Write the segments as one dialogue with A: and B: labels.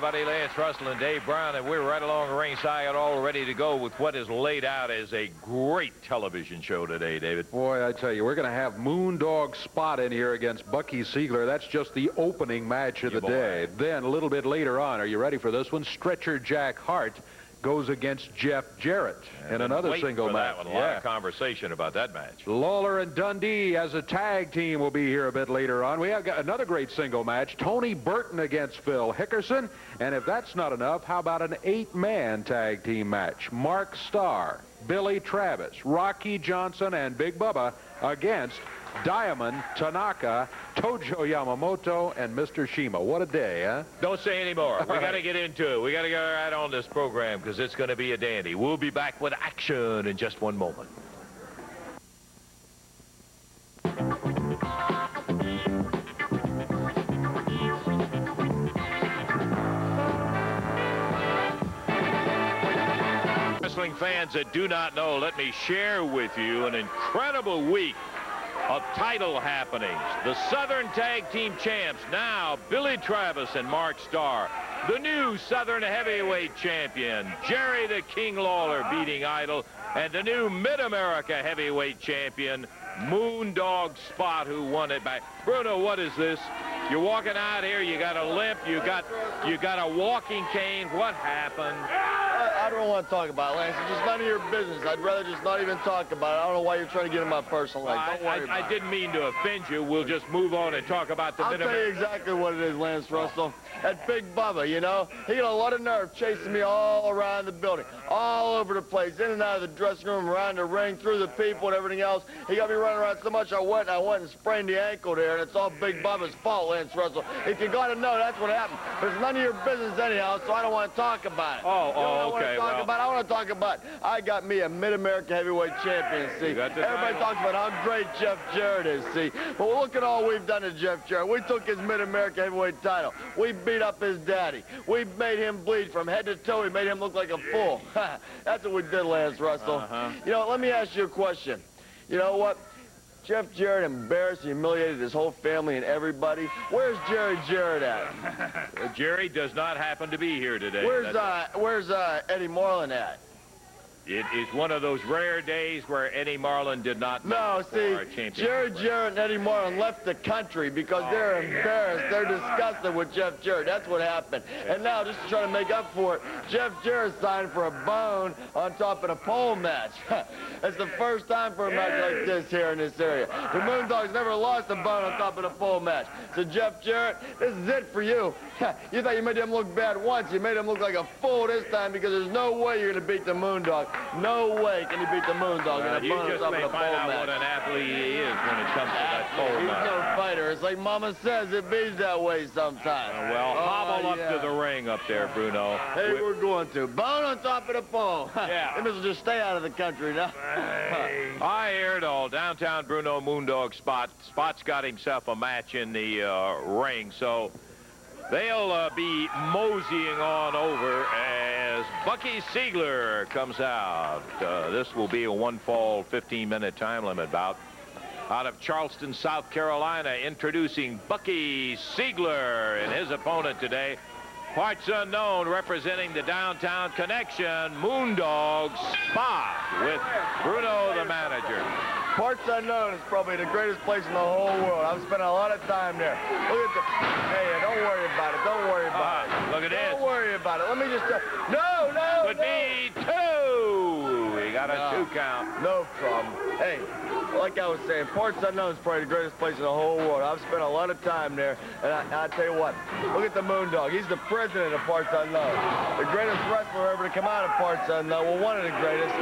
A: everybody. Lance Russell and Dave Brown, and we're right along the ringside, all ready to go with what is laid out as a great television show today, David.
B: Boy, I tell you, we're going to have Moondog Spot in here against Bucky Siegler. That's just the opening match of the day. Then, a little bit later on, are you ready for this one? Stretcher Jack Hart goes against Jeff Jarrett in another single match.
A: A lot of conversation about that match.
B: Lawler and Dundee as a tag team will be here a bit later on. We have got another great single match. Tony Burton against Phil Hickerson. And if that's not enough, how about an 8-man tag team match? Mark Starr, Billy Travis, Rocky Johnson, and Big Bubba against Diamond, Tanaka, Tojo Yamamoto, and Mr. Shima. What a day, huh?
A: Don't say any more. We got to get into it. We got to get right on this program because it's going to be a dandy. We'll be back with action in just one moment. Wrestling fans that do not know, let me share with you an incredible week of title happenings. The Southern Tag Team Champs, now Billy Travis and Mark Starr. The new Southern Heavyweight Champion, Jerry the King Lawler, beating Idol. And the new Mid-America Heavyweight Champion, Moondog Spot, who won it back. Bruno, what is this? You're walking out here, you got a limp, you got a walking cane. What happened?
C: I don't want to talk about it, Lance. It's just none of your business. I'd rather just not even talk about it. I don't know why you're trying to get in my personal life. Don't worry about it.
A: I didn't mean to offend you. We'll just move on and talk about the
C: I'll tell you exactly what it is, Lance Russell. That Big Bubba, you know, he got a lot of nerve chasing me all around the building, all over the place, in and out of the dressing room, around the ring, through the people and everything else. He got me running around so much I went and sprained the ankle there, and it's all Big Bubba's fault, Lance Russell. If you got to know, that's what happened. But it's none of your business anyhow, so I don't want to talk about it.
A: Okay.
C: I want to talk about I got me a Mid-America Heavyweight Champion, see. Everybody talks about how great Jeff Jarrett is, see. But look at all we've done to Jeff Jarrett. We took his Mid-America Heavyweight title. We beat up his daddy. We made him bleed from head to toe. We made him look like a fool. That's what we did, Lance Russell. You know, let me ask you a question. You know what? Jeff Jarrett embarrassed and humiliated his whole family and everybody. Where's Jerry Jarrett at?
A: Jerry does not happen to be here today.
C: Where's Eddie Marlin at?
A: It is one of those rare days where Eddie Marlin did not
C: Jerry Jarrett and Eddie Marlin left the country because they're embarrassed. They're disgusted with Jeff Jarrett. That's what happened. And now, just to try to make up for it, Jeff Jarrett signed for a bone on top of a pole match. That's the first time for a match like this here in this area. The Moondogs never lost a bone on top of a pole match. So, Jeff Jarrett, this is it for you. You thought you made him look bad once. You made him look like a fool this time because there's no way you're going to beat the Moondog. No way can he beat the Moondog in a bone on top of a pole match.
A: What an athlete he is when it comes to that pole match.
C: He's no fighter. It's like Mama says, it be that way sometimes.
A: Well, hobble up to the ring up there, Bruno.
C: Hey, we're going to. Bone on top of the pole.
A: Yeah.
C: They must just stay out of the country now.
A: I hear it all. Downtown Bruno Moondog Spot. Spot's got himself a match in the ring, so they'll be moseying on over as Bucky Siegler comes out. This will be a one-fall, 15-minute time limit bout. Out of Charleston, South Carolina, introducing Bucky Siegler and his opponent today. Parts unknown, representing the Downtown Connection, Moondog Spot, with Bruno, the manager.
C: Parts Unknown is probably the greatest place in the whole world. I've spent a lot of time there. Look at the... Hey, don't worry about it. Don't worry about it.
A: Look at this.
C: Don't worry about it. Let me just... No.
A: Could be two. He got a 2 count.
C: No problem. Hey, like I was saying, Parts Unknown is probably the greatest place in the whole world. I've spent a lot of time there, and I tell you what, look at the Moondog. He's the president of Parts Unknown. The greatest wrestler ever to come out of Parts Unknown. Well, one of the greatest,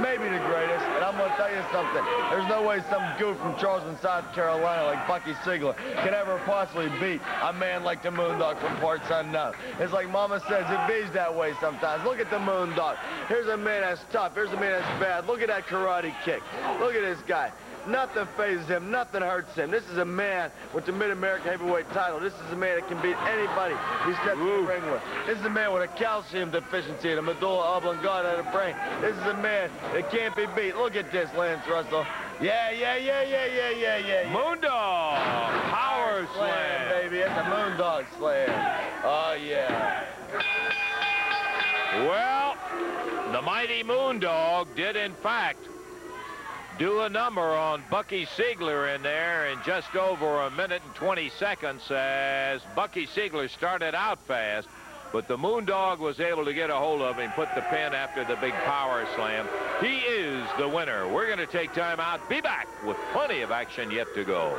C: maybe the greatest. And I'm going to tell you something. There's no way some goof from Charleston, South Carolina, like Bucky Siegler, can ever possibly beat a man like the Moondog from Parts Unknown. It's like Mama says, it bees that way sometimes. Look at the Moondog. Here's a man that's tough. Here's a man that's bad. Look at that karate kick. Look at this guy. Nothing phases him. Nothing hurts him. This is a man with the Mid-America Heavyweight title. This is a man that can beat anybody he steps in the ring with. This is a man with a calcium deficiency and a medulla oblongata of the brain. This is a man that can't be beat. Look at this, Lance Russell. Yeah.
A: Moondog Power Slam,
C: baby. It's a Moondog Slam. Oh, yeah.
A: Well, the mighty Moondog did, in fact, do a number on Bucky Siegler in there in just over a minute and 20 seconds as Bucky Siegler started out fast, but the Moondog was able to get a hold of him, put the pin after the big power slam. He is the winner. We're going to take time out. Be back with plenty of action yet to go.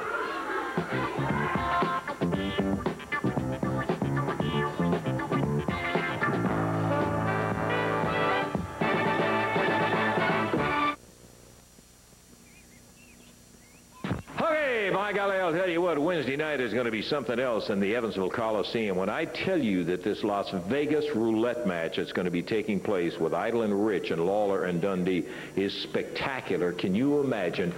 A: By golly, I'll tell you what, Wednesday night is going to be something else in the Evansville Coliseum. When I tell you that this Las Vegas roulette match that's going to be taking place with Idle and Rich and Lawler and Dundee is spectacular. Can you imagine?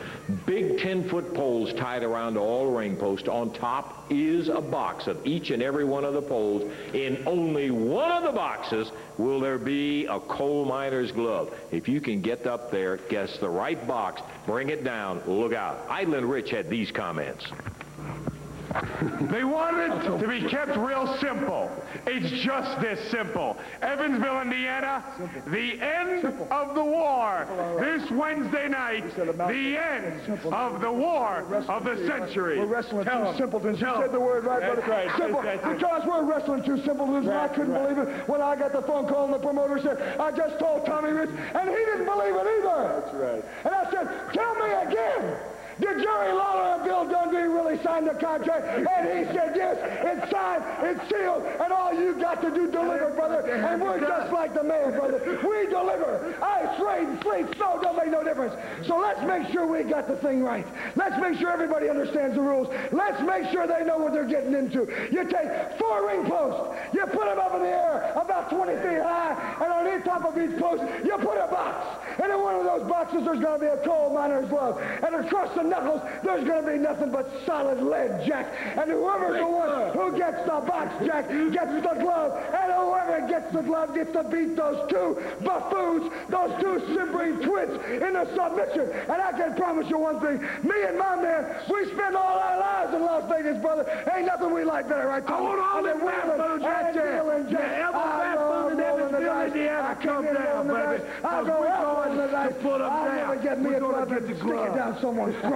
A: Big 10-foot poles tied around all ring posts. On top is a box of each and every one of the poles. In only one of the boxes will there be a coal miner's glove. If you can get up there, guess the right box, bring it down, look out. Idle and Rich had these comments.
D: They want it to be kept real simple. It's just this simple. Evansville, Indiana, the end of the war. This Wednesday night, the end of the war of the century.
E: We're wrestling two simpletons. You said the word right, brother.
D: Right.
E: Simple. Because we're wrestling two simpletons, and I couldn't believe it when I got the phone call and the promoter said, I just told Tommy Rich, and he didn't believe it either.
D: That's right.
E: And I said, tell me again. Did Jerry Lawler and Bill Dundee really sign the contract? And he said, yes, it's signed, it's sealed, and all you got to do deliver, brother. And we're just like the man, brother. We deliver. Ice, rain, sleet, snow, don't make no difference. So let's make sure we got the thing right. Let's make sure everybody understands the rules. Let's make sure they know what they're getting into. You take 4 ring posts, you put them up in the air about 20 feet high, and on the top of each post, you put a box. And in one of those boxes, there's going to be a coal miner's glove. And across the knuckles, there's going to be nothing but solid lead, Jack. And whoever's the one who gets the box, Jack, gets the glove. And whoever gets the glove gets to beat those two buffoons, those two simpering twits in a submission. And I can promise you one thing. Me and my man, we spend all our lives in Las Vegas, brother. Ain't nothing we like better, right, Tom?
D: Hold on,
E: and
D: backbone, Jack. Backbone in Evansville, Indiana, come down, baby.
E: I'll go out on the night.
D: Put them
E: I'll
D: down.
E: never get me a glove and stick it down someone's throat.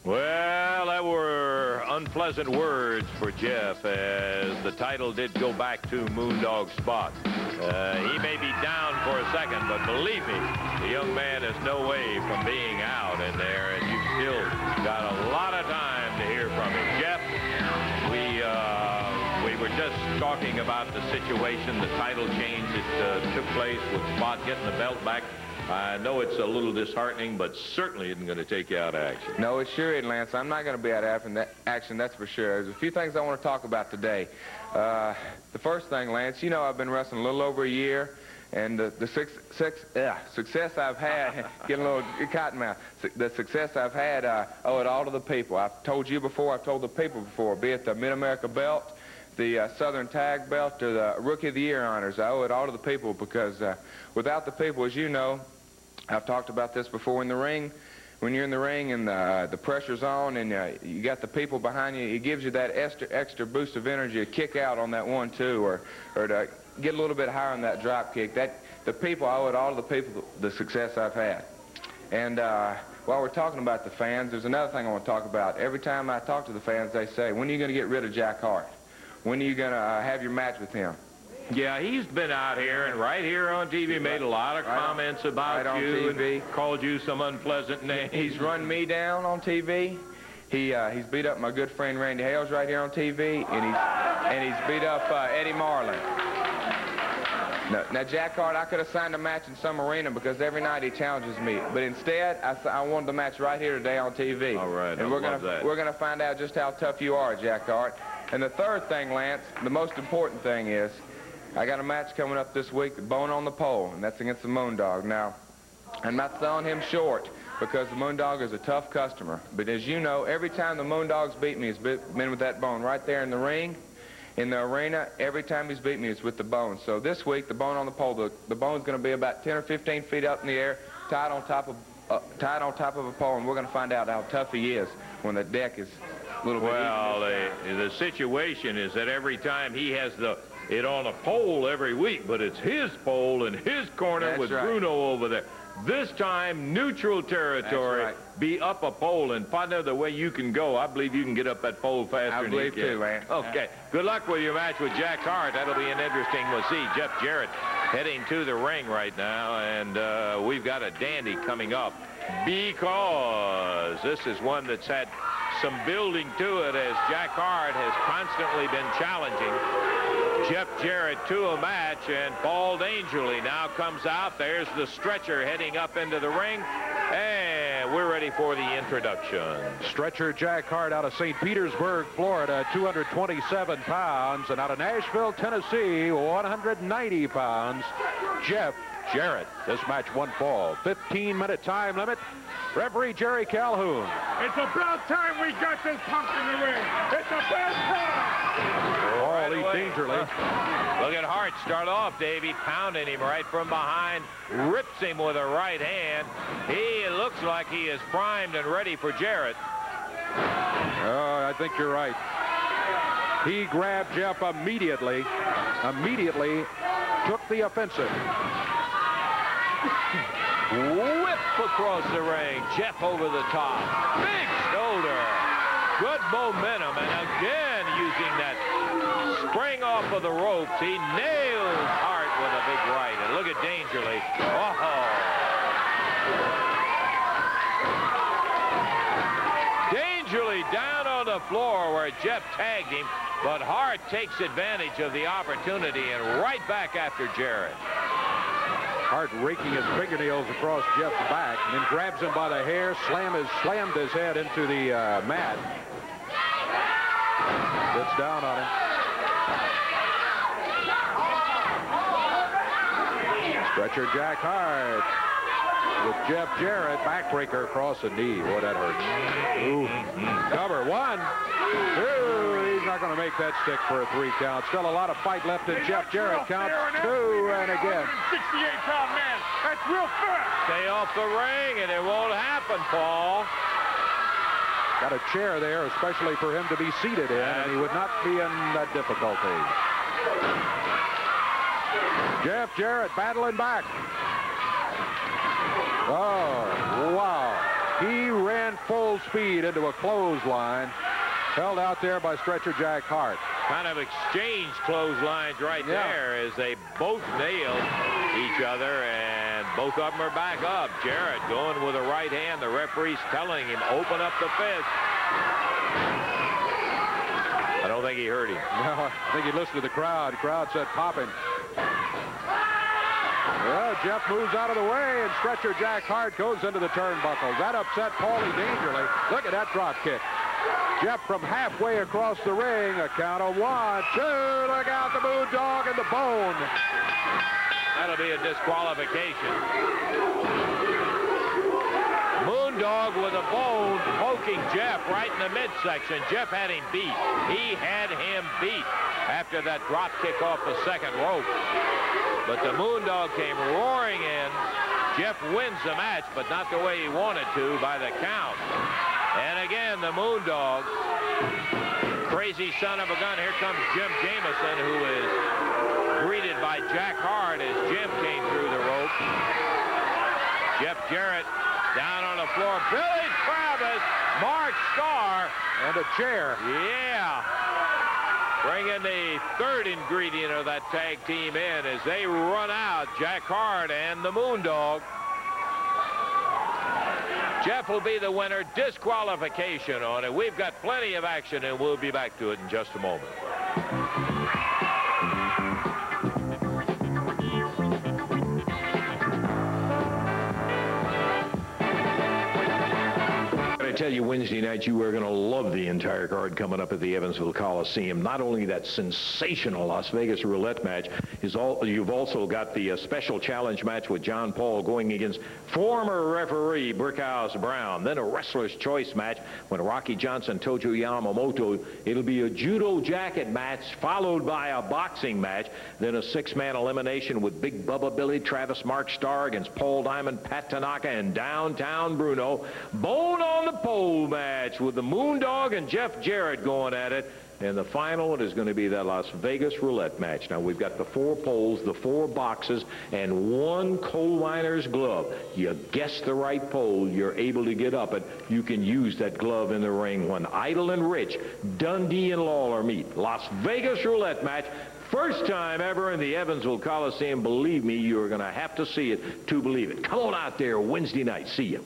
A: Well, that were unpleasant words for Jeff as the title did go back to Moondog Spot. He may be down for a second, but believe me, the young man is no way from being out in there, and you've still got a lot of time to hear from him. Jeff, we were just talking about the situation, the title change that took place with Spot getting the belt back. I know it's a little disheartening, but certainly isn't going to take you out of action.
F: No, it sure isn't, Lance. I'm not going to be out of action, that's for sure. There's a few things I want to talk about today. The first thing, Lance, you know I've been wrestling a little over a year, and the success I've had, getting a little cotton mouth, the success I've had, I owe it all to the people. I've told you before, I've told the people before, be it the Mid-America belt, the Southern Tag belt, or the Rookie of the Year honors. I owe it all to the people because without the people, as you know, I've talked about this before in the ring. When you're in the ring and the pressure's on and you got the people behind you, it gives you that extra boost of energy to kick out on that 1-2 or to get a little bit higher on that drop kick. The people, I owe it all to the people, the success I've had. And while we're talking about the fans, there's another thing I want to talk about. Every time I talk to the fans, they say, when are you going to get rid of Jack Hart? When are you going to have your match with him?
A: Yeah, he's been out here and right here on TV made a lot of comments about you and called you some unpleasant names.
F: He's run me down on TV. He's beat up my good friend Randy Hales right here on TV, and he's beat up Eddie Marlin. Now, Jack Hart, I could have signed a match in some arena because every night he challenges me. But instead, I wanted the match right here today on TV.
A: All right,
F: and we're gonna find out just how tough you are, Jack Hart. And the third thing, Lance, the most important thing is, I got a match coming up this week, the Bone on the Pole, and that's against the Moondog. Now, I'm not selling him short because the Moondog is a tough customer. But as you know, every time the Moondog's beat me, it's been with that Bone right there in the ring. In the arena, every time he's beat me, it's with the Bone. So this week, the Bone on the Pole, the Bone's going to be about 10 or 15 feet up in the air, tied on top of a pole, and we're going to find out how tough he is when the deck is little bit.
A: Well, the situation is that every time he has it on a pole every week, but it's his pole in his corner
F: That's
A: with
F: right.
A: Bruno over there. This time, neutral territory,
F: That's right.
A: be up a pole, and partner, the way you can go, I believe you can get up that pole faster
F: I
A: than
F: believe
A: he can.
F: too, man.
A: Okay, good luck with your match with Jack Hart. That'll be an interesting we'll see. Jeff Jarrett heading to the ring right now, and we've got a dandy coming up because this is one that's had some building to it as Jack Hart has constantly been challenging Jeff Jarrett to a match, and Paul Dangerly now comes out. There's the stretcher heading up into the ring, and we're ready for the introduction.
B: Stretcher Jack Hart out of St. Petersburg, Florida, 227 pounds, and out of Nashville, Tennessee, 190 pounds, Jeff Jarrett. This match one fall. 15-minute time limit. Referee Jerry Calhoun.
D: It's about time we got this punk in the ring. It's about time.
B: Paul E.
A: away.
B: Dangerly.
A: Look at Hart start off, Davey, pounding him right from behind, rips him with a right hand. He looks like he is primed and ready for Jarrett.
B: Oh, I think you're right. He grabbed Jeff immediately took the offensive.
A: Whip across the ring. Jeff over the top. Big shoulder. Good momentum. And again, using that spring off of the ropes, he nails Hart with a big right. And look at Dangerly. Oh. Dangerly down on the floor where Jeff tagged him. But Hart takes advantage of the opportunity and right back after Jarrett.
B: Hart raking his fingernails across Jeff's back, and then grabs him by the hair, slammed his head into the mat. Sits down on him. Stretcher Jack Hart with Jeff Jarrett. Backbreaker across the knee. Boy, that hurts. Ooh. Cover. 1, 2. He's not going to make that stick for a 3 count. Still a lot of fight left in Jeff Jarrett. Counts 2, and again.
D: 68-pound man. That's real fair.
A: Stay off the ring, and it won't happen, Paul.
B: Got a chair there, especially for him to be seated in, and he would not be in that difficulty. Jeff Jarrett battling back. Oh, wow. He ran full speed into a clothesline, held out there by Stretcher Jack Hart.
A: Kind of exchange clotheslines right there as they both nailed each other, and both of them are back up. Jarrett going with a right hand. The referee's telling him, open up the fist. I don't think he heard him.
B: No, I think he listened to the crowd. The crowd said, pop him. Well, Jeff moves out of the way, and Stretcher Jack Hart goes into the turnbuckles. That upset Paulie Dangerly. Look at that drop kick. Jeff from halfway across the ring. A count of 1, 2. Look out, the Moondog and the Bone.
A: That'll be a disqualification. Moondog with a bone poking Jeff right in the midsection. Jeff had him beat. He had him beat after that drop kick off the second rope. But the Moondog came roaring in. Jeff wins the match, but not the way he wanted to by the count. And again, the Moondog, crazy son of a gun. Here comes Jim Jamison, who is greeted by Jack Hart as Jim came through the rope. Jeff Jarrett down on the floor. Billy Travis, Mark Starr.
B: And a chair.
A: Yeah. Bringing the third ingredient of that tag team in as they run out, Jack Hart and the Moondog. Jeff will be the winner. Disqualification on it. We've got plenty of action, and we'll be back to it in just a moment. I tell you, Wednesday night, you are going to love the entire card coming up at the Evansville Coliseum. Not only that sensational Las Vegas roulette match, you've also got the special challenge match with John Paul going against former referee Brickhouse Brown. Then a wrestler's choice match when Rocky Johnson, Tojo Yamamoto. It'll be a judo jacket match followed by a boxing match. Then a 6-man elimination with Big Bubba Billy, Travis Mark Starr against Paul Diamond, Pat Tanaka, and Downtown Bruno. Bone on the four-pole match with the Moondog and Jeff Jarrett going at it. And the final one is going to be that Las Vegas roulette match. Now, we've got the 4 poles, the 4 boxes, and 1 coal miner's glove. You guess the right pole, you're able to get up it. You can use that glove in the ring when Idle and Rich, Dundee and Lawler meet. Las Vegas roulette match. First time ever in the Evansville Coliseum. Believe me, you're going to have to see it to believe it. Come on out there Wednesday night. See you.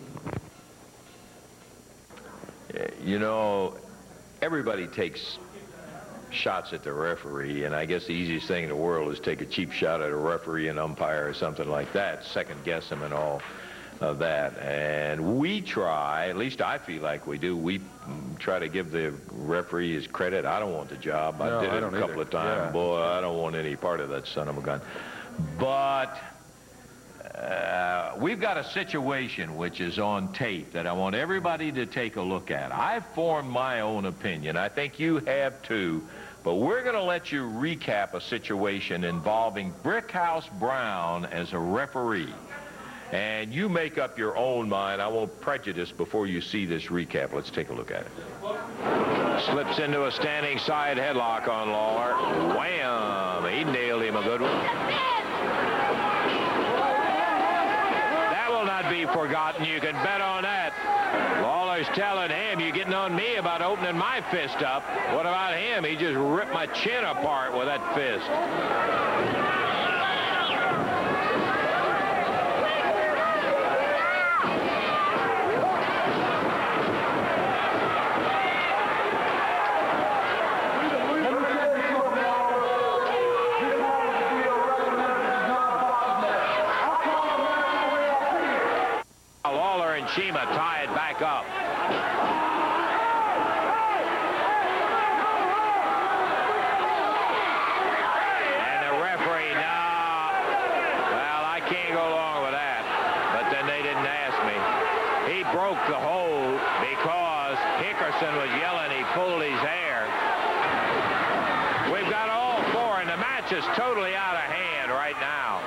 A: You know, everybody takes shots at the referee, and I guess the easiest thing in the world is take a cheap shot at a referee and umpire or something like that, second guess him and all of that. And we try, at least I feel like we do, we try to give the referee his credit. I don't want the job. I did it a couple of times. Yeah. Boy, I don't want any part of that son of a gun. But we've got a situation which is on tape that I want everybody to take a look at. I've formed my own opinion. I think you have too. But we're going to let you recap a situation involving Brickhouse Brown as a referee. And you make up your own mind. I won't prejudice before you see this recap. Let's take a look at it. Slips into a standing side headlock on Lawler. Wham! He nailed him a good one. That will not be forgotten. You can bet on that. Lawler's telling him, you're getting on me about opening my fist up. What about him? He just ripped my chin apart with that fist. Lawler and Shima tie it back up. And the referee, well, I can't go along with that. But then they didn't ask me. He broke the hold because Hickerson was yelling he pulled his hair. We've got all 4, and the match is totally out of hand right now.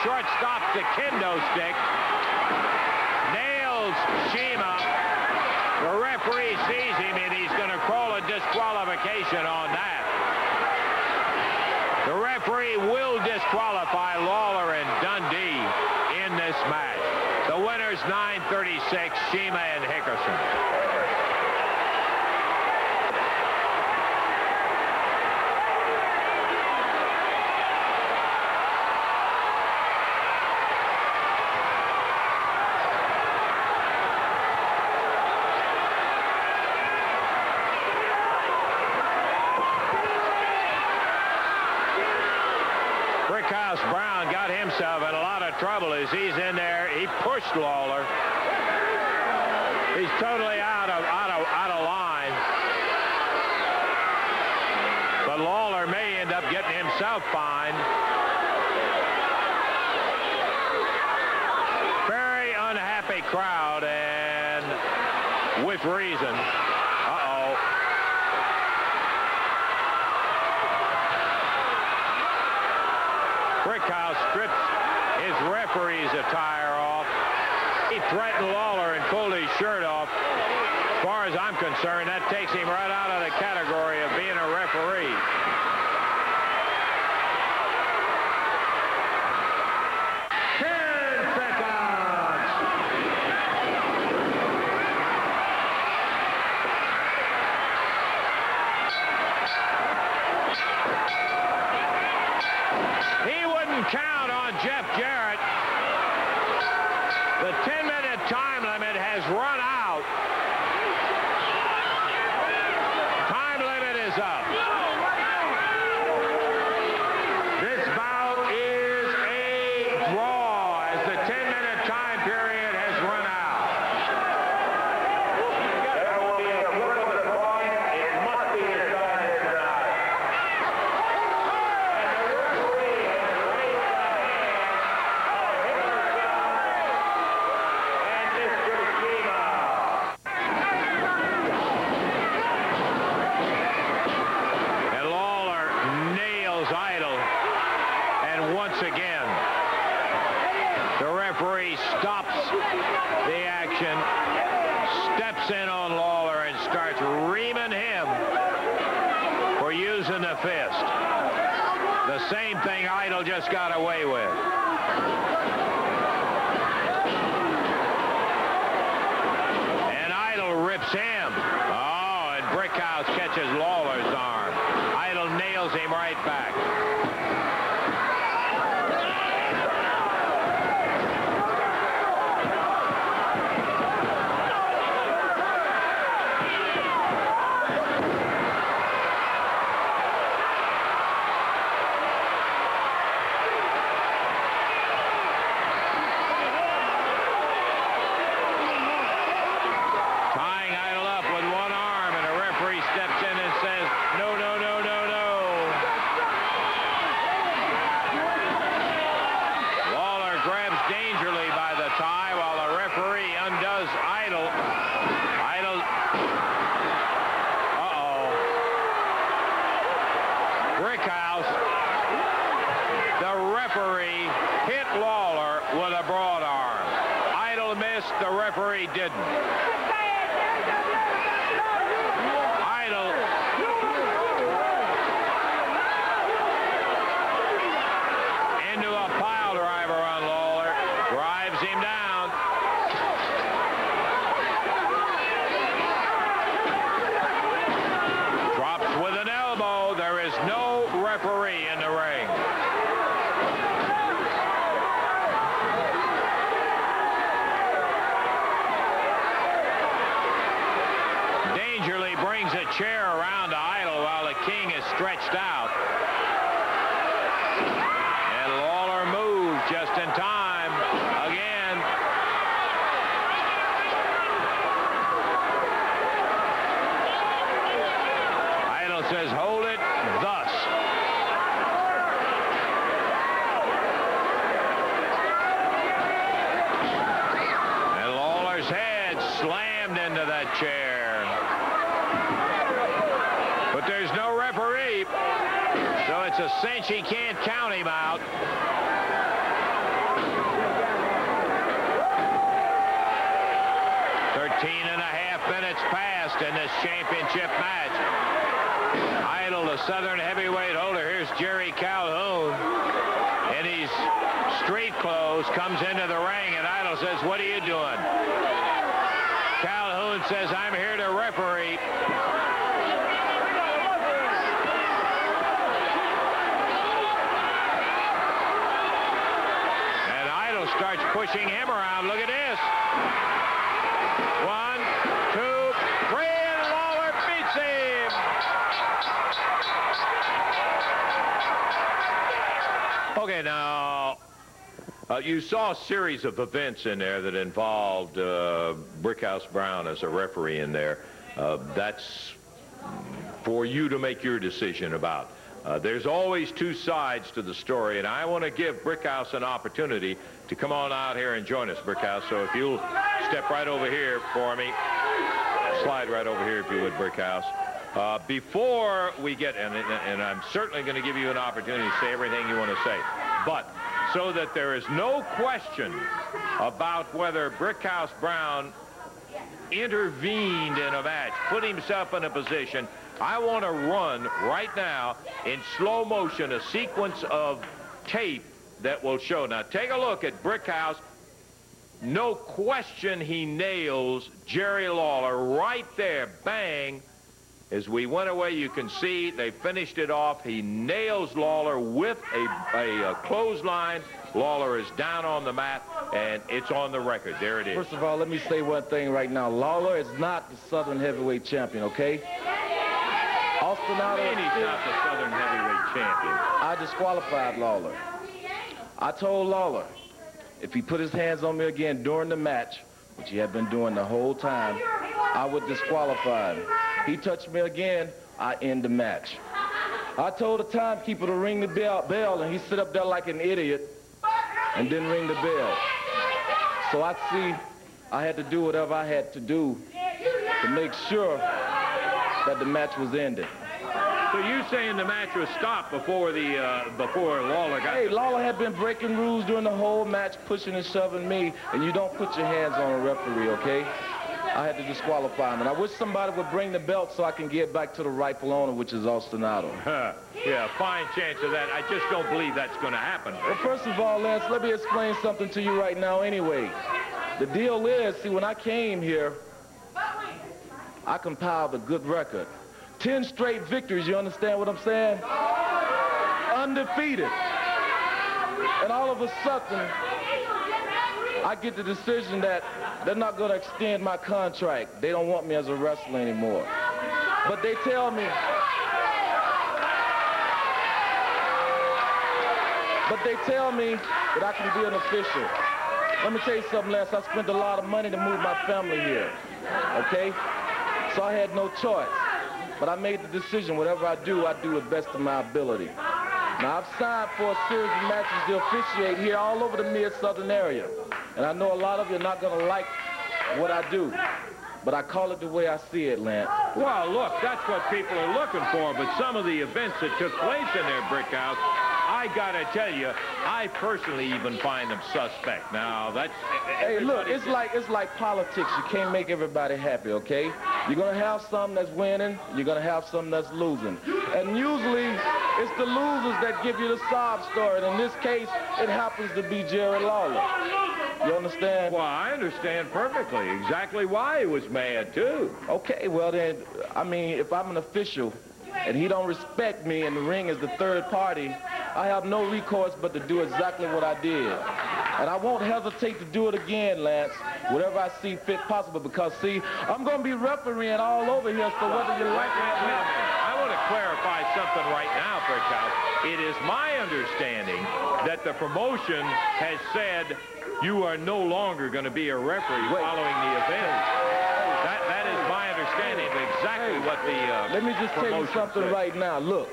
A: Shortstop the kendo stick. Nails Shima. The referee sees him, and he's going to call a disqualification on that. The referee will disqualify Lawler and Dundee in this match. The winner's 9:36, Shima and Hickerson. Brickhouse Brown got himself in a lot of trouble as he's in there. He pushed Lawler. He's totally out of line. But Lawler may end up getting himself fined. Very unhappy crowd, and with reason. Brickhouse strips his referee's attire off. He threatened Lawler and pulled his shirt off. As far as I'm concerned, that takes him right out of the category of being a referee. Count on Jeff Jarrett. The 10-minute time limit has run out. Time limit is up. This bout is a draw as the 10-minute time period has run out. There will be a flip of the coin. It must be decided tonight. And Mr. Shima And once again, the referee stops the action, steps in on Lawler, and starts reaming him for using the fist. The same thing Idol just got away with. And Idol rips him. Oh, and Brickhouse catches Lawler's arm. Idol nails him right back. The referee didn't. Idol into a pile driver on Lawler, drives him down. Drops with an elbow. There is no referee in the ring. Brings a chair around to Idol while the king is stretched out. And Lawler moves just in time again. Idol says, hold it thus. And Lawler's head slammed into that chair. But there's no referee, so it's a cinch he can't count him out. Minutes passed in this championship match. Idol, the Southern heavyweight holder. Here's Jerry Calhoun in his street clothes, comes into the ring, and Idol says, what are you doing? Calhoun says, I'm here to referee. And Idol starts pushing him around. Look at this. 1, 2, 3, and Lawler beats him. Okay, now, you saw a series of events in there that involved Brickhouse Brown as a referee in there. That's for you to make your decision about. There's always two sides to the story, and I want to give Brickhouse an opportunity to come on out here and join us, Brickhouse. So if you'll step right over here for me, slide right over here if you would, Brickhouse. Before we get, and I'm certainly going to give you an opportunity to say everything you want to say, but so that there is no question about whether Brickhouse Brown intervened in a match, put himself in a position, I want to run right now in slow motion a sequence of tape that will show. Now take a look at Brickhouse. No question he nails Jerry Lawler right there. Bang. As we went away, you can see they finished it off. He nails Lawler with a clothesline. Lawler is down on the mat, and it's on the record. There it is.
C: First of all, let me say one thing right now. Lawler is not the Southern heavyweight champion, okay? Austin Idol.
A: And he's not the Southern heavyweight champion.
C: I disqualified Lawler. I told Lawler, if he put his hands on me again during the match, which he had been doing the whole time, I would disqualify him. He touched me again, I end the match. I told the timekeeper to ring the bell, and he stood up there like an idiot and didn't ring the bell. So I see I had to do whatever I had to do to make sure that the match was ended.
A: So you saying the match was stopped before Lawler got...
G: Hey, Lawler had been breaking rules during the whole match, pushing and shoving me, and you don't put your hands on a referee, okay? I had to disqualify him, and I wish somebody would bring the belt so I can get back to the rightful owner, which is Austin Otto.
A: Yeah, fine chance of that. I just don't believe that's going to happen.
G: Well, first of all, Lance, let me explain something to you right now anyway. The deal is, see, when I came here, I compiled a good record. 10 straight victories, you understand what I'm saying? Undefeated. And all of a sudden, I get the decision that they're not going to extend my contract. They don't want me as a wrestler anymore. But they tell me, that I can be an official. Let me tell you something, Lance. I spent a lot of money to move my family here, okay? So I had no choice. But I made the decision, whatever I do it best of my ability. Now, I've signed for a series of matches to officiate here all over the mid-southern area. And I know a lot of you are not going to like what I do. But I call it the way I see it, Lance.
A: Well, look, that's what people are looking for. But some of the events that took place in their brick house, I got to tell you, I personally even find them suspect. Now, that's...
G: Hey, look, it's like politics. You can't make everybody happy, okay? You're going to have some that's winning. You're going to have some that's losing. And usually, it's the losers that give you the sob story. And in this case, it happens to be Jerry Lawler. You understand?
A: Well, I understand perfectly exactly why he was mad, too.
G: Okay, well then, I mean, if I'm an official and he don't respect me and the ring is the third party, I have no recourse but to do exactly what I did. And I won't hesitate to do it again, Lance, whatever I see fit possible, because, see, I'm going to be refereeing all over here, so whether you like it or not.
A: I want to clarify something right now, Brickhouse. It is my understanding that the promotion has said you are no longer going to be a referee following the event. That is my understanding of exactly what the
G: Let me just tell you something right now. Look,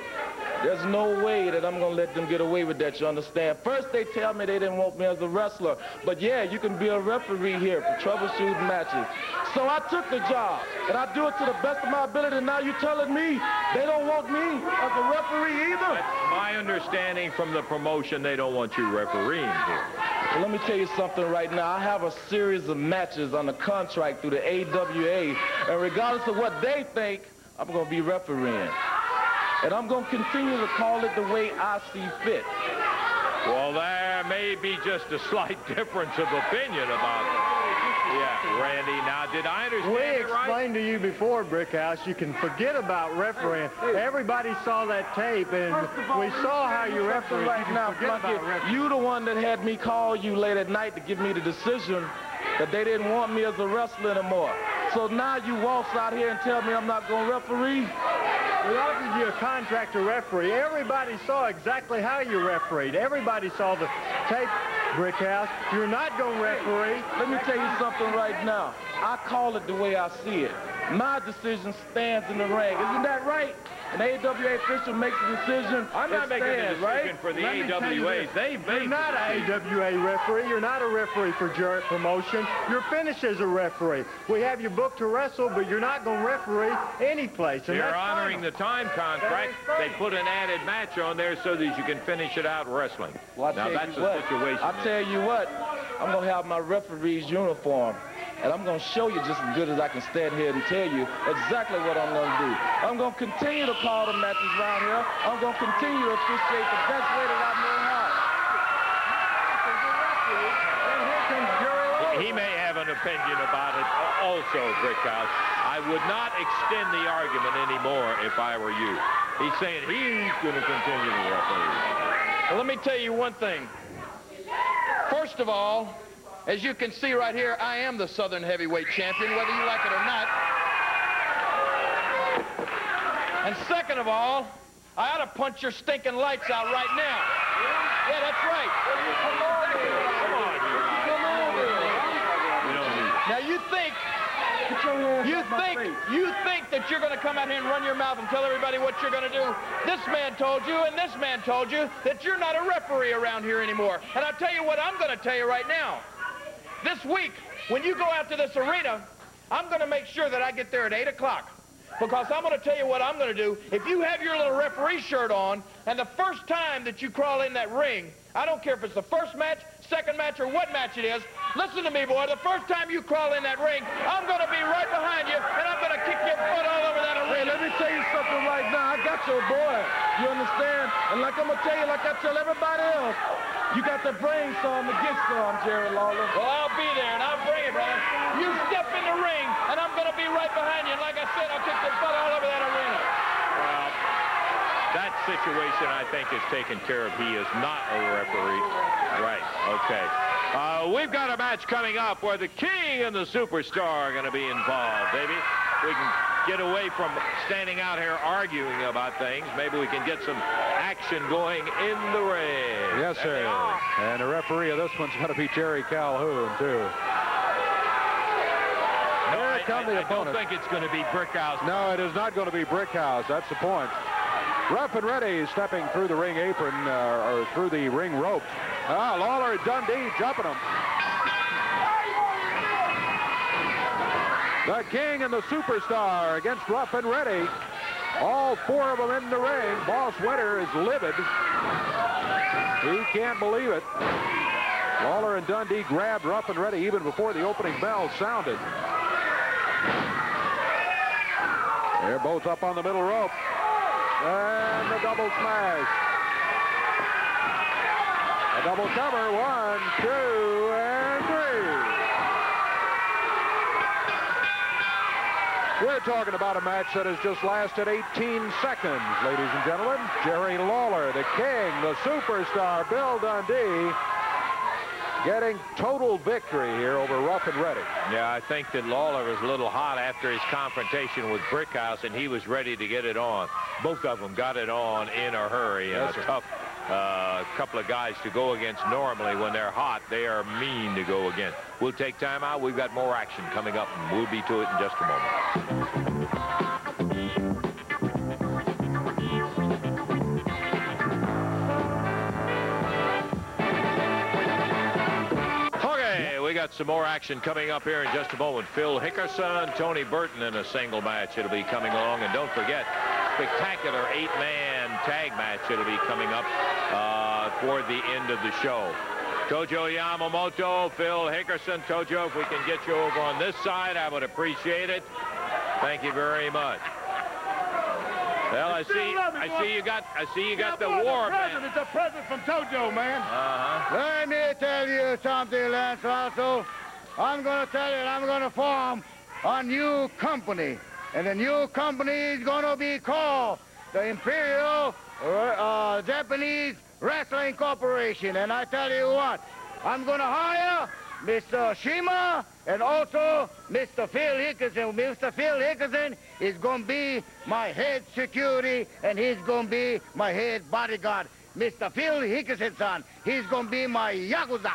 G: there's no way that I'm going to let them get away with that, you understand? First, they tell me they didn't want me as a wrestler. But, yeah, you can be a referee here for troubleshooting matches. So I took the job, and I do it to the best of my ability. And now you're telling me they don't want me as a referee either?
A: That's my understanding from the promotion. They don't want you refereeing here.
G: Well, let me tell you something right now. I have a series of matches on the contract through the AWA, and regardless of what they think, I'm going to be refereeing. And I'm going to continue to call it the way I see fit.
A: Well, there may be just a slight difference of opinion about it. Yeah, Randy. Now, did I understand
H: We
A: it right?
H: explained to you before, Brickhouse, you can forget about refereeing. Everybody saw that tape, and we saw how you refereed.
G: Right now, Flunky, you the one that had me call you late at night to give me the decision that they didn't want me as a wrestler anymore. So now you waltz out here and tell me I'm not going to referee?
H: We offered you a contract to referee. Everybody saw exactly how you refereed. Everybody saw the tape, Brickhouse. You're not going to referee.
G: Let me tell you something right now. I call it the way I see it. My decision stands in the ring. Isn't that right? An AWA official makes a decision.
A: I'm not making a decision
G: right?
A: for the
H: Let me tell you
A: AWAs.
H: this.
A: They've made
H: You're not an AWA referee. You're not a referee for Jarrett Promotion. You're finished as a referee. We have you booked to wrestle, but you're not going to referee any place. And
A: They're
H: that's
A: honoring
H: final.
A: the time contract. They put an added match on there so that you can finish it out wrestling.
G: Well,
A: Now, that's the situation.
G: I tell you what, I'm going to have my referee's uniform, and I'm going to show you just as good as I can stand here and tell you exactly what I'm going to do. I'm going to continue to call the matches around here. I'm going to continue to officiate the best way that I know how. And here comes Jerry Lawler.
A: He may have an opinion about it also, Brickhouse. I would not extend the argument anymore if I were you. He's saying he's going to continue to referee.
I: Well, let me tell you one thing. First of all, as you can see right here, I am the Southern Heavyweight Champion, whether you like it or not. And second of all, I ought to punch your stinking lights out right now. Yeah, that's right. Now you think that you're going to come out here and run your mouth and tell everybody what you're going to do. This man told you and this man told you that you're not a referee around here anymore. And I'll tell you what I'm going to tell you right now. This week, when you go out to this arena, I'm going to make sure that I get there at 8 o'clock. because I'm going to tell you what I'm going to do. If you have your little referee shirt on, and the first time that you crawl in that ring, I don't care if it's the first match, second match, or what match it is, listen to me, boy. The first time you crawl in that ring, I'm going to be right behind you, and I'm going to kick your foot all over that arena.
G: Hey, let me tell you something right now. I got your boy. You understand? And like I'm going to tell you, like I tell everybody else, you got to bring some to get some, Jerry Lawler.
I: Well, I'll be there, and I'll bring it, brother. You step in the ring, and I'm going to be right behind you. And like I said, I'll kick your butt all over that arena.
A: Well, that situation, I think, is taken care of. He is not a referee. Right, okay. We've got a match coming up where the King and the Superstar are going to be involved, baby. We can get away from standing out here arguing about things. Maybe we can get some action going in the ring.
B: Yes, sir. And the referee of this one's going to be Jerry Calhoun, too.
A: I don't think it's going to be Brickhouse.
B: No, it is not going to be Brickhouse. That's the point. Rough and ready, stepping through the ring apron, or through the ring ropes. Lawler and Dundee jumping him. The King and the Superstar against Rough and Ready. All four of them in the ring. Boss Winter is livid. He can't believe it. Lawler and Dundee grabbed Rough and Ready even before the opening bell sounded. They're both up on the middle rope. And the double smash. A double cover. 1, 2, and 3. We're talking about a match that has just lasted 18 seconds, ladies and gentlemen. Jerry Lawler, the King, the Superstar, Bill Dundee, getting total victory here over Rough and Ready.
A: Yeah, I think that Lawler was a little hot after his confrontation with Brickhouse, and he was ready to get it on. Both of them got it on in a hurry.
B: Yes,
A: a tough couple of guys to go against. Normally, when they're hot, they are mean to go against. We'll take time out. We've got more action coming up, and we'll be to it in just a moment. We got some more action coming up here in just a moment. Phil Hickerson, Tony Burton in a single match. It'll be coming along. And don't forget, spectacular 8-man tag match. It'll be coming up toward the end of the show. Tojo Yamamoto, Phil Hickerson. Tojo, if we can get you over on this side, I would appreciate it. Thank you very much. Well, I see you got the war, man.
E: It's a present from Tojo, man.
C: Let me tell you something, Lance Lasso. I'm going to tell you I'm going to form a new company. And the new company is going to be called the Imperial Japanese Wrestling Corporation. And I tell you what, I'm going to hire Mr. Shima and also Mr. Phil Hickerson. Mr. Phil Hickerson is going to be my head security, and he's going to be my head bodyguard. Mr. Phil Hickerson, son, he's going to be my Yakuza.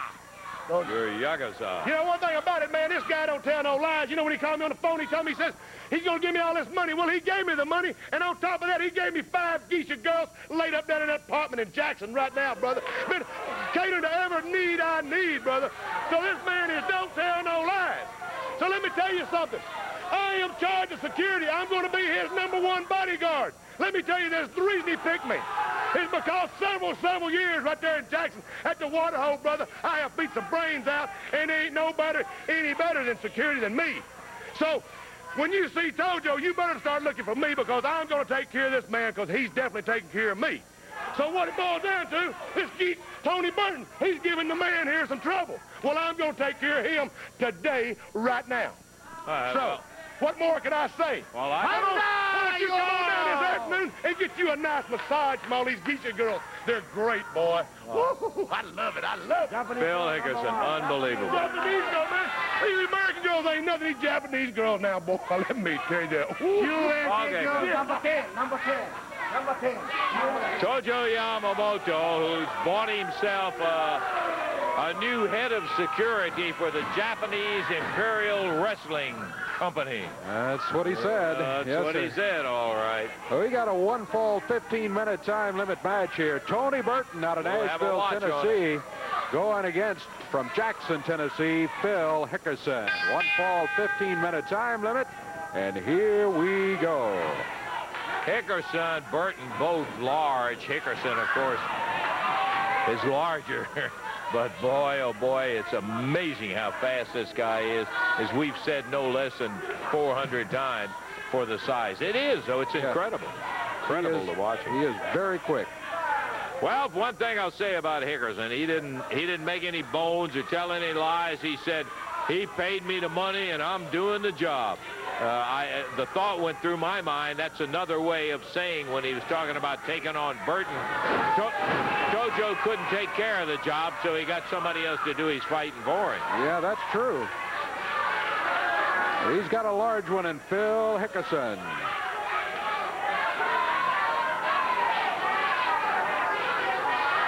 A: Your Yakuza.
E: You know one thing about it, man, this guy don't tell no lies. You know when he called me on the phone, he told me, he says, he's going to give me all this money. Well, he gave me the money, and on top of that, he gave me 5 geisha girls laid up down in that apartment in Jackson right now, brother. Been catering to every need I need, brother. So this man is don't tell no lies. So let me tell you something. I am charged of security. I'm going to be his #1 bodyguard. Let me tell you, there's the reason he picked me. It's because several years right there in Jackson at the water hole, brother, I have beat some brains out, and there ain't nobody any better than security than me. So when you see Tojo, you better start looking for me, because I'm going to take care of this man, because he's definitely taking care of me. So what it boils down to is Tony Burton. He's giving the man here some trouble. Well, I'm going to take care of him today, right now. So what more can I say?
A: Well,
E: why don't you come on down this afternoon and get you a nice massage from all these geisha girls? They're great, boy. Woo, I love it. I love it.
A: Phil Hickerson, unbelievable.
E: Japanese girls, man. These American girls ain't nothing. These Japanese girls now, boy. Let me tell you that.
A: Okay,
E: number 10. Number 10. Number 10.
A: Tojo Yamamoto, who's bought himself a new head of security for the Japanese Imperial Wrestling Company.
B: That's what he said.
A: That's what he said, all right.
B: We got a one-fall 15-minute time limit match here. Tony Burton out of Nashville, Tennessee, going against, from Jackson, Tennessee, Phil Hickerson. One-fall 15-minute time limit. And here we go.
A: Hickerson, Burton, both large. Hickerson, of course, is larger. But boy, oh boy, it's amazing how fast this guy is. As we've said no less than 400 times for the size. It is, though. It's incredible. Incredible to watch him.
B: He is very quick.
A: Well, one thing I'll say about Hickerson, he didn't make any bones or tell any lies. He said, he paid me the money and I'm doing the job. The thought went through my mind, that's another way of saying when he was talking about taking on Burton, Tojo couldn't take care of the job, so he got somebody else to do his fighting for him.
B: Yeah, that's true. He's got a large one in Phil Hickerson.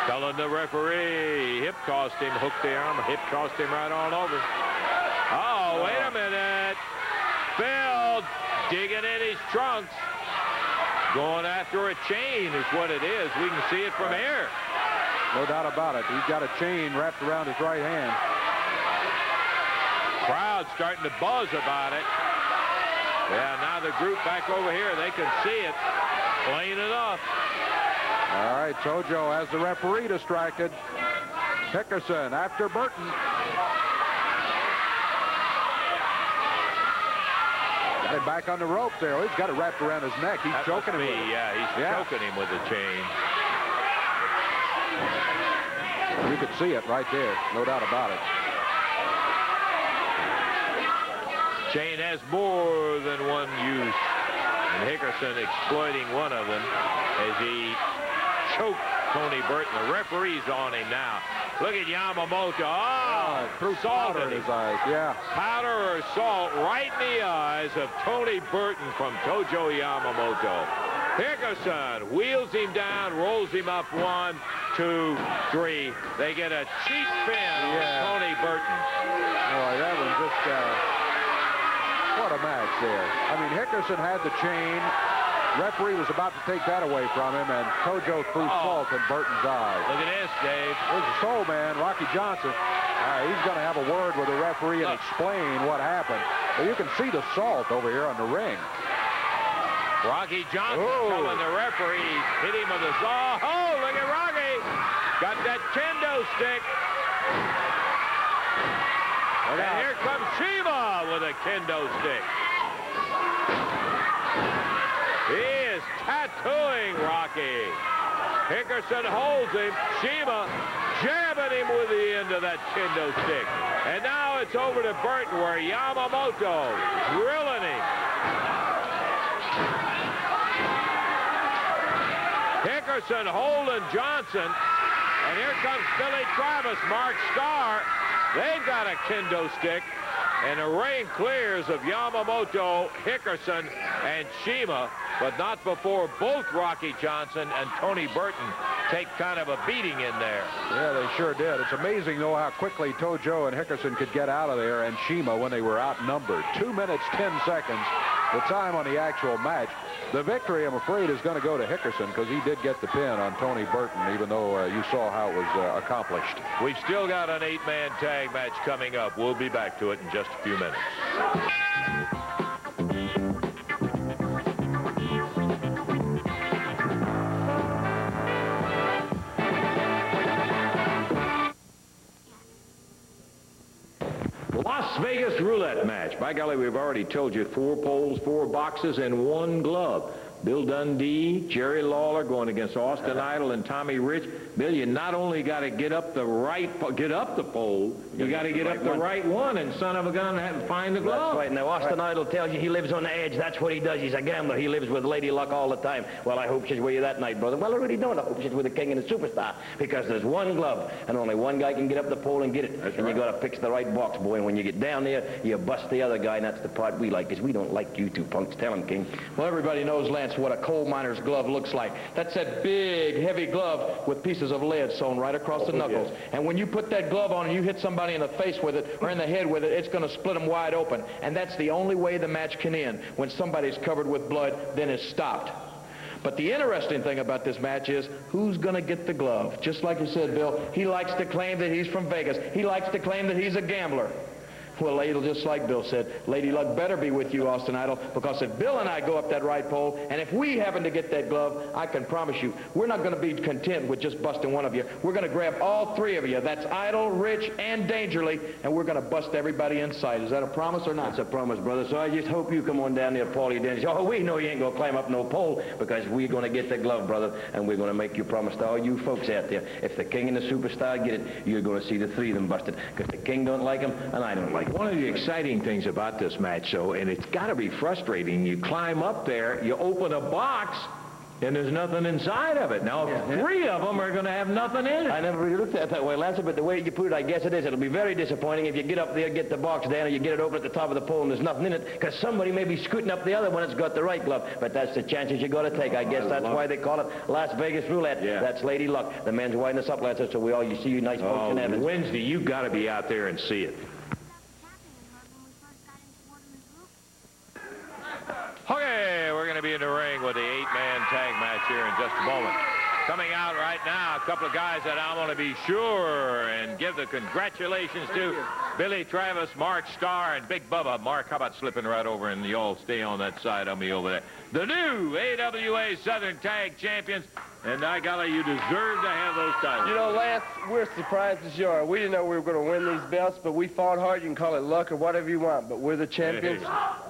A: Telling the referee, hip tossed him, hooked the arm, hip tossed him right on over. Oh, wait a minute. Phil digging in his trunks. Going after a chain is what it is. We can see it from here.
B: No doubt about it. He's got a chain wrapped around his right hand.
A: Crowd starting to buzz about it. Yeah, now the group back over here, they can see it plain enough.
B: All right, Tojo has the referee distracted. Hickerson after Burton. And back on the rope there. He's got it wrapped around his neck. He's choking him with it.
A: Yeah, he's choking him with the chain.
B: You could see it right there. No doubt about it.
A: Chain has more than one use. And Hickerson exploiting one of them as he choked Tony Burton. The referee's on him now. Look at Yamamoto. Oh,
B: threw
A: salt
B: in his eyes. Yeah.
A: Powder or salt right in the eyes of Tony Burton from Tojo Yamamoto. Hickerson wheels him down, rolls him up 1, 2, 3. They get a cheap pin on Tony Burton.
B: Boy, that was just, what a match there. I mean, Hickerson had the chain. Referee was about to take that away from him, and Tojo threw salt in Burton's eye.
A: Look at this, Dave.
B: There's the soul man, Rocky Johnson. He's going to have a word with the referee and explain what happened. But you can see the salt over here on the ring.
A: Rocky Johnson telling the referee, hit him with a saw. Oh, look at Rocky. Got that kendo stick. And here comes Shiva with a kendo stick. He is tattooing Rocky. Hickerson holds him. Shiva jabbing him with the end of that kendo stick. And now it's over to Burton where Yamamoto drilling him. Hickerson holding Johnson. And here comes Billy Travis, Mark Starr. They've got a kendo stick. And the ring clears of Yamamoto, Hickerson, and Shima, but not before both Rocky Johnson and Tony Burton take kind of a beating in there.
B: Yeah, they sure did. It's amazing, though, how quickly Tojo and Hickerson could get out of there, and Shima when they were outnumbered. 2 minutes, 10 seconds, the time on the actual match. The victory, I'm afraid, is going to go to Hickerson because he did get the pin on Tony Burton, even though you saw how it was accomplished.
A: We've still got an 8-man tag match coming up. We'll be back to it in just a few minutes. Las Vegas roulette match. By golly, we've already told you 4 poles, 4 boxes, and 1 glove. Bill Dundee, Jerry Lawler going against Austin Idol and Tommy Rich. Bill, you not only got to get up the pole, you got to get up the right one, and son of a gun, find the glove.
J: That's right. Now, Austin Idol tells you he lives on the edge. That's what he does. He's a gambler. He lives with Lady Luck all the time. Well, I hope she's with you that night, brother. Well, I really don't. I hope she's with the king and the superstar, because there's 1 glove, and only 1 guy can get up the pole and get it. That's and you got to fix the right box, boy. And when you get down there, you bust the other guy, and that's the part we like, because we don't like you two punks. Tell him, King.
G: Well, everybody knows, Lance, what a coal miner's glove looks like. That's that big, heavy glove with pieces of lead sewn right across the knuckles. Yes. And when you put that glove on and you hit somebody in the face with it or in the head with it, it's going to split them wide open. And that's the only way the match can end. When somebody's covered with blood, then it's stopped. But the interesting thing about this match is who's going to get the glove. Just like you said, Bill, he likes to claim that he's from Vegas. He likes to claim that he's a gambler.
J: Well, Idol, just like Bill said, Lady Luck better be with you, Austin Idol, because if Bill and I go up that right pole, and if we happen to get that glove, I can promise you, we're not going to be content with just busting one of you. We're going to grab all three of you. That's Idol, Rich, and Dangerly, and we're going to bust everybody in sight. Is that a promise or not? That's a promise, brother. So I just hope you come on down there, Paulie Dennis. Oh, we know you ain't going to climb up no pole, because we're going to get the glove, brother, and we're going to make you promise to all you folks out there. If the King and the Superstar get it, you're going to see the three of them busted, because the King don't like them, and I don't like them.
A: One of the exciting things about this match, though, and it's got to be frustrating, you climb up there, you open a box, and there's nothing inside of it. Now, three of them are going to have nothing in it.
J: I never really looked at it that way, Lance, but the way you put it, I guess it is. It'll be very disappointing if you get up there, get the box down, or you get it open at the top of the pole and there's nothing in it, because somebody may be scooting up the other one that's got the right glove. But that's the chances you got to take. I guess that's why they call it Las Vegas Roulette. Yeah. That's Lady Luck. The man's winding us up, Lance, so you see you nice folks in Evans.
A: Wednesday, you got to be out there and see it. Okay, we're going to be in the ring with the 8-man tag match here in just a moment. Coming out right now, a couple of guys that I want to be sure and give the congratulations to. Billy Travis, Mark Starr, and Big Bubba. Mark, how about slipping right over and you all stay on that side of me over there. The new AWA Southern Tag Champions. And I golly, you deserve to have those titles.
C: You know, Lance, we're surprised as you are. We didn't know we were going to win these belts, but we fought hard. You can call it luck or whatever you want, but we're the champions,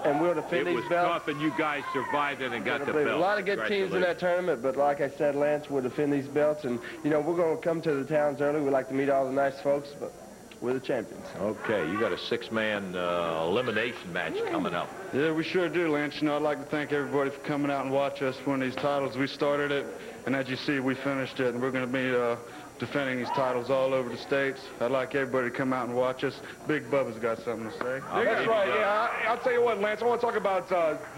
C: and we'll defend these belts.
A: It was tough, and you guys survived it and got the belt.
C: A lot of good teams in that tournament, but like I said, Lance, we'll defend these belts. And, you know, we're going to come to the towns early. We like to meet all the nice folks, but we're the champions.
A: Okay, you got a 6-man elimination match coming up.
K: Yeah, we sure do, Lance. You know, I'd like to thank everybody for coming out and watch us win these titles. We started it, and as you see, we finished it, and we're going to be defending these titles all over the states. I'd like everybody to come out and watch us. Big Bubba's got something to say.
D: That's right, yeah. I'll tell you what, Lance, I want to talk about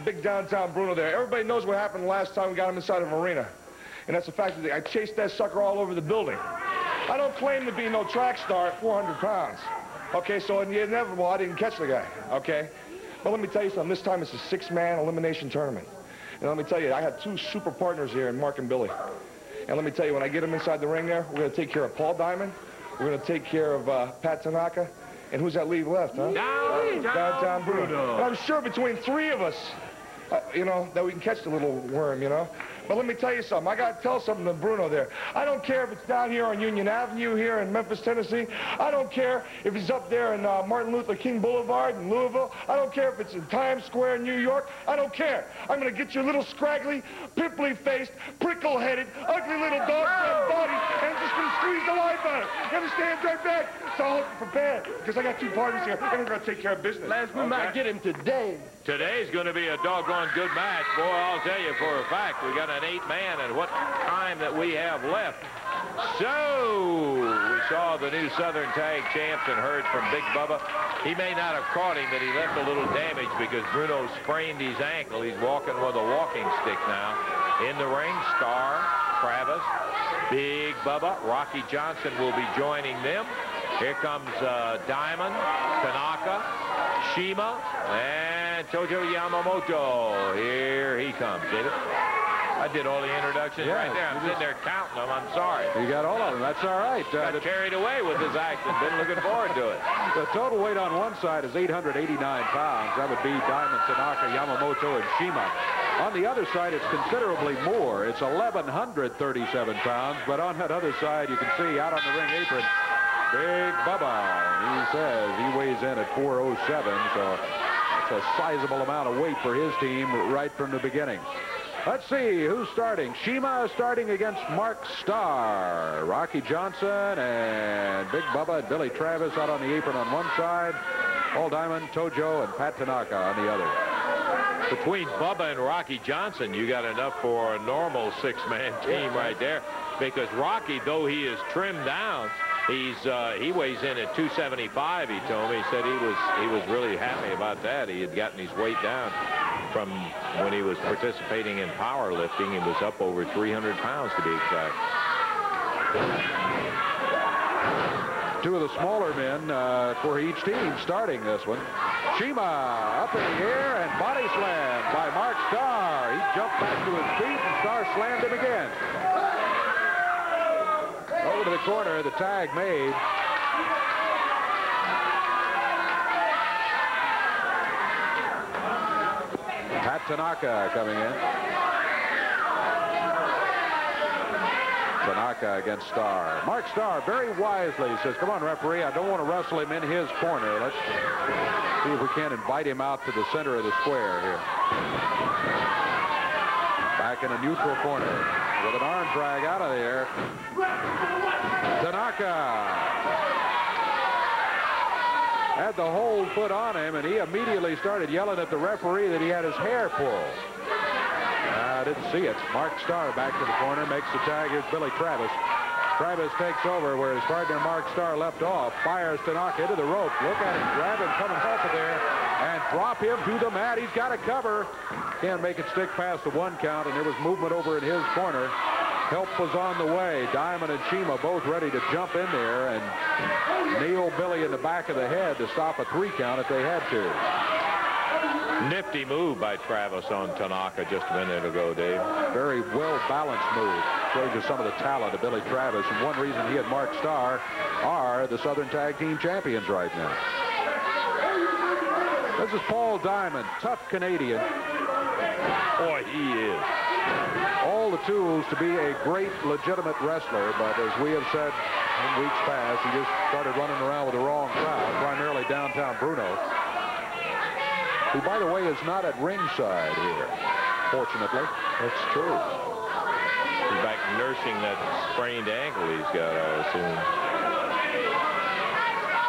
D: big downtown Bruno there. Everybody knows what happened last time we got him inside of an arena, and that's the fact that I chased that sucker all over the building. I don't claim to be no track star at 400 pounds. Okay, so in the inevitable, I didn't catch the guy, okay? But let me tell you something. This time it's a 6-man elimination tournament. And let me tell you, I had 2 super partners here in Mark and Billy. And let me tell you, when I get them inside the ring there, we're going to take care of Paul Diamond. We're going to take care of Pat Tanaka. And who's that leave left, huh? Downtown Bruno. And I'm sure between 3 of us, you know, that we can catch the little worm, you know? But let me tell you something. I got to tell something to Bruno there. I don't care if it's down here on Union Avenue here in Memphis, Tennessee. I don't care if he's up there in Martin Luther King Boulevard in Louisville. I don't care if it's in Times Square in New York. I don't care. I'm going to get your little scraggly, pimply-faced, prickle-headed, ugly little dog-friend body, and I'm just going to squeeze the life out of it. You understand, right back? So I'll look prepared, because I got 2 partners here, and we're going to take care of business.
C: Lance, we might get him today.
A: Today's going to be a doggone good match. Boy, I'll tell you for a fact, we got an 8-man, and what time that we have left. So, we saw the new Southern Tag Champs and heard from Big Bubba. He may not have caught him, but he left a little damage because Bruno sprained his ankle. He's walking with a walking stick now. In the ring, Starr, Travis, Big Bubba, Rocky Johnson will be joining them. Here comes Diamond, Tanaka, Shima, and Tojo Yamamoto. Here he comes, David. I did all the introductions right there. I'm sitting there counting them. I'm sorry.
B: You got all of them. That's all right.
A: Got carried away with this action. Been looking forward to it.
B: The total weight on one side is 889 pounds. That would be Diamond, Tanaka, Yamamoto, and Shima. On the other side, it's considerably more. It's 1,137 pounds. But on that other side, you can see out on the ring apron, Big Bubba. He says he weighs in at 407, so that's a sizable amount of weight for his team right from the beginning. Let's see who's starting. Shima starting against Mark Starr. Rocky Johnson and Big Bubba and Billy Travis out on the apron on one side. Paul Diamond, Tojo, and Pat Tanaka on the other.
A: Between Bubba and Rocky Johnson, you got enough for a normal 6-man team right there. Because Rocky, though he is trimmed down, he weighs in at 275, he told me. He said he was really happy about that. He had gotten his weight down from when he was participating in powerlifting. He was up over 300 pounds to be exact.
B: 2 of the smaller men for each team starting this one. Shima up in the air and body slam by Mark Starr. He jumped back to his feet and Starr slammed him again. Over to the corner, the tag made. Pat Tanaka coming in. Tanaka against Starr. Mark Starr very wisely says, come on, referee, I don't want to wrestle him in his corner. Let's see if we can invite him out to the center of the square here. Back in a neutral corner with an arm drag out of there. Tanaka had the hold put on him, and he immediately started yelling at the referee that he had his hair pulled. I didn't see it. Mark Starr back to the corner, makes the tag. Here's Billy Travis. Travis takes over where his partner Mark Starr left off, fires Tanaka into the rope. Look at him, grab him, come off of there, and drop him to the mat. He's got a cover. Can't make it stick past the 1 count, and there was movement over in his corner. Help was on the way. Diamond and Shima both ready to jump in there and nail Billy in the back of the head to stop a 3 count if they had to.
A: Nifty move by Travis on Tanaka just a minute ago, Dave.
B: Very well-balanced move. Shows you some of the talent of Billy Travis. And one reason he and Mark Starr are the Southern Tag Team Champions right now. This is Paul Diamond, tough Canadian.
A: Boy, he is.
B: All the tools to be a great, legitimate wrestler, but as we have said in weeks past, he just started running around with the wrong crowd, primarily downtown Bruno, who, by the way, is not at ringside here, fortunately.
A: That's true. He's back nursing that sprained ankle he's got, I assume.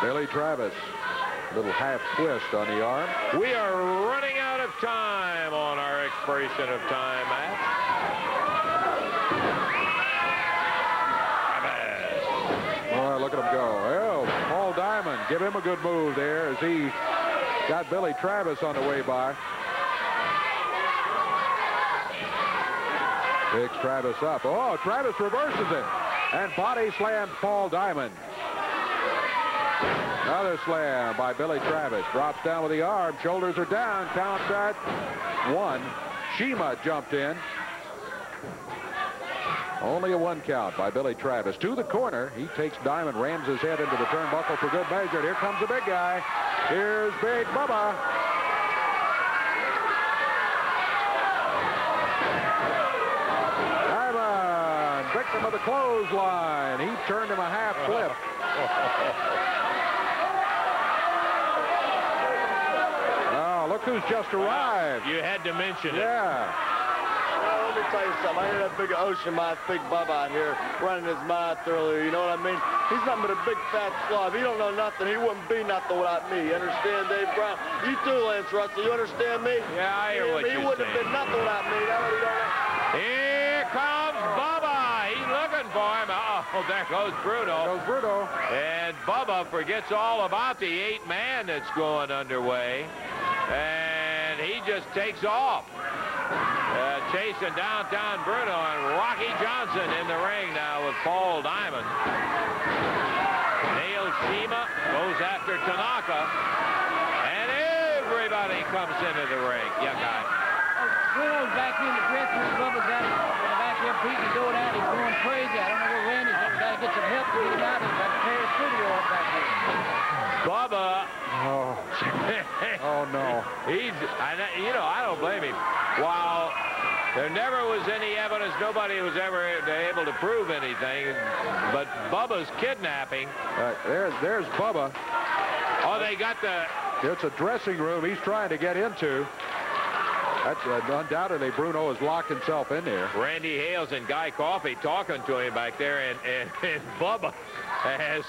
B: Billy Travis, little half twist on the arm.
A: We are running out of time on our expiration of time match.
B: Boy, look at him go. Oh, Paul Diamond, give him a good move there as he got Billy Travis on the way by. Picks Travis up. Oh, Travis reverses it and body slams Paul Diamond. Another slam by Billy Travis. Drops down with the arm. Shoulders are down. Count at 1. Shima jumped in. Only a 1 count by Billy Travis. To the corner. He takes Diamond, rams his head into the turnbuckle for good measure. And here comes the big guy. Here's Big Bubba. Diamond, victim of the clothesline. He turned him a half flip. Oh, look who's just arrived.
A: You had to mention it.
B: Yeah.
C: Let me tell you something. I hear that big ocean mouth, Big Bubba out here running his mouth earlier. You know what I mean? He's nothing but a big fat slob. He don't know nothing. He wouldn't be nothing without me. You understand, Dave Brown? You too, Lance Russell. You understand me?
A: Yeah, I hear what you're saying.
C: He wouldn't have been nothing without me.
A: Here comes Bubba. He's looking for him. Oh, there goes Bruno.
B: Goes Bruno.
A: And Bubba forgets all about the 8-man that's going underway. And he just takes off. Chasing downtown Bruno, and Rocky Johnson in the ring now with Paul Diamond. Nails Shima, goes after Tanaka, and everybody comes into the ring. Yeah, guy.
L: Bruno's back in the dressing room. Bubba's got him back here beating the door down. He's going crazy. I don't know where Randy's at. We've got to get some help to get him out. He's got to tear his studio up back here.
A: Bubba.
B: Oh. Oh, no.
A: I don't blame him. While there never was any evidence, nobody was ever able to prove anything, but Bubba's kidnapping.
B: There's Bubba.
A: Oh, they got the...
B: It's a dressing room he's trying to get into. That's undoubtedly Bruno has locked himself in there.
A: Randy Hales and Guy Coffey talking to him back there, and Bubba has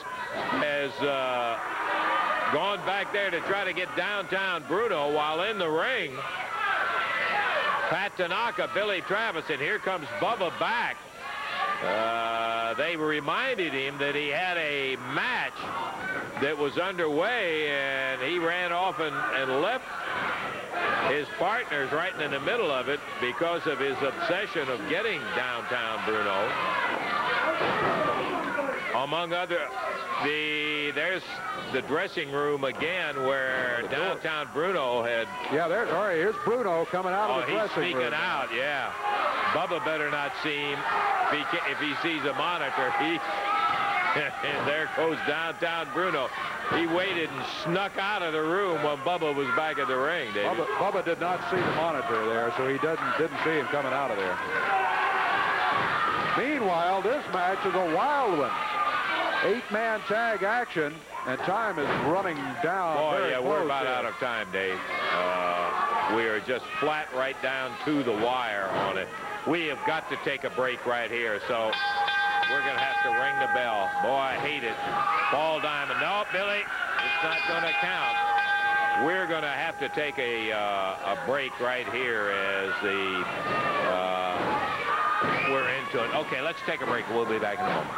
A: gone back there to try to get downtown Bruno while in the ring. Pat Tanaka, Billy Travis, and here comes Bubba back. They reminded him that he had a match that was underway, and he ran off and left his partners right in the middle of it because of his obsession of getting downtown Bruno. Among other, there's the dressing room again where downtown Bruno had...
B: Yeah, all right, here's Bruno coming out of the dressing room.
A: He's speaking out, yeah. Bubba better not see him. If he sees a monitor, And there goes downtown Bruno. He waited and snuck out of the room when Bubba was back at the ring, David.
B: Bubba did not see the monitor there, so he didn't see him coming out of there. Meanwhile, this match is a wild one. 8-man tag action, and time is running down.
A: Boy, yeah, we're about
B: there.
A: out of time, Dave. We are just flat right down to the wire on it. We have got to take a break right here, so we're going to have to ring the bell. Boy, I hate it. Ball diamond. No, Billy, it's not going to count. We're going to have to take a break right here as we're into it. Okay, let's take a break. We'll be back in a moment.